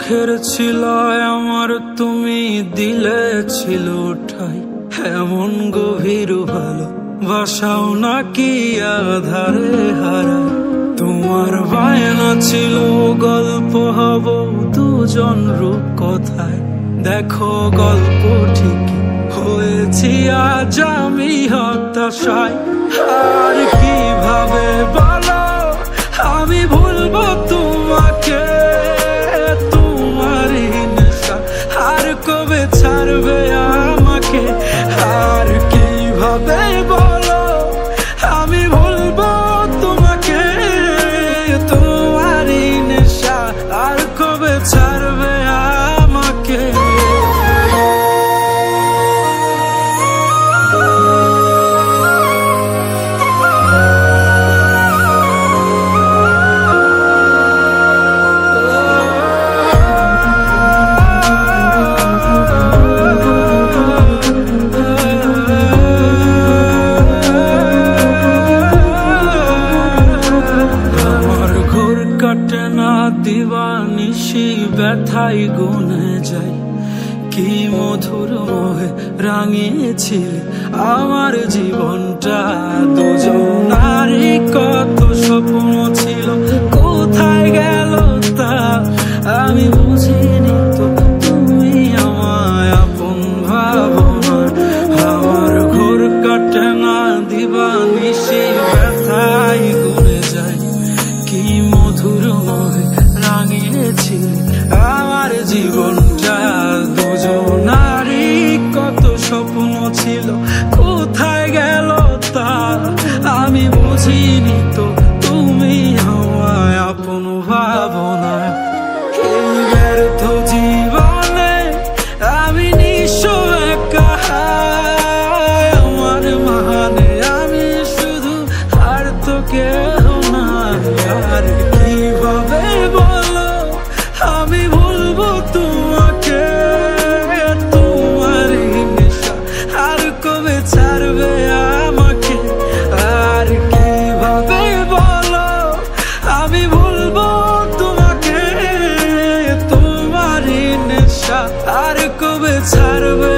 শখের ছিল আমার, তুমি দিলে ছিল ঠাই। এমন গভীর ভালোবাসাও নাকি আধারে হারায়। তোমার বায়না ছিল গল্প হব দুজন রূপকথায়। দেখো গল্প ঠিকই হয়েছি আজ আমি হতাশায়। আর কিভাবে বলো আমি ভুলবো তোমাকে, তোমারই নেশা আর কবে ছাড়বে আমাকে। আর কিভাবে বলো আমি ভুলবো তোমাকে, তোমারই নেশা আর কবে ছাড়বে আমাকে। কাটে না দিবানিশি ব্যথাই গুনে যাই। কি মধুর মোহে রাঙিয়েছিলে আমার জীবনটা। দুজনারই কত স্বপ্ন ছিল, কোথায় গেল তা আমি বুঝিনি। তো তুমি আমায় আপন ভাবনা। আমার ঘোর কাটে না দিবানিশি ব্যথাই গুনে যাই। কি মধুর মোহে রাঙিয়েছিলে আমার জীবনটা। দুজনারই কত স্বপ্ন ছিল, কোথায় গেল তা আমি বুঝিনি। তো তুমি আমায় আপন ভাবনা। এই ব্যর্থ জীবনে আমি নিঃস্ব একা, আমার মানে আমি শুধু, আর তো কেউ না। আর কিভাবে বলো আমি ভুলবো তোমাকে, তোমারই নেশা আর কবে ছাড়বে আমাকে। আর কিভাবে বলো আমি ভুলবো তোমাকে, তোমারই নেশা আর কবে ছাড়বে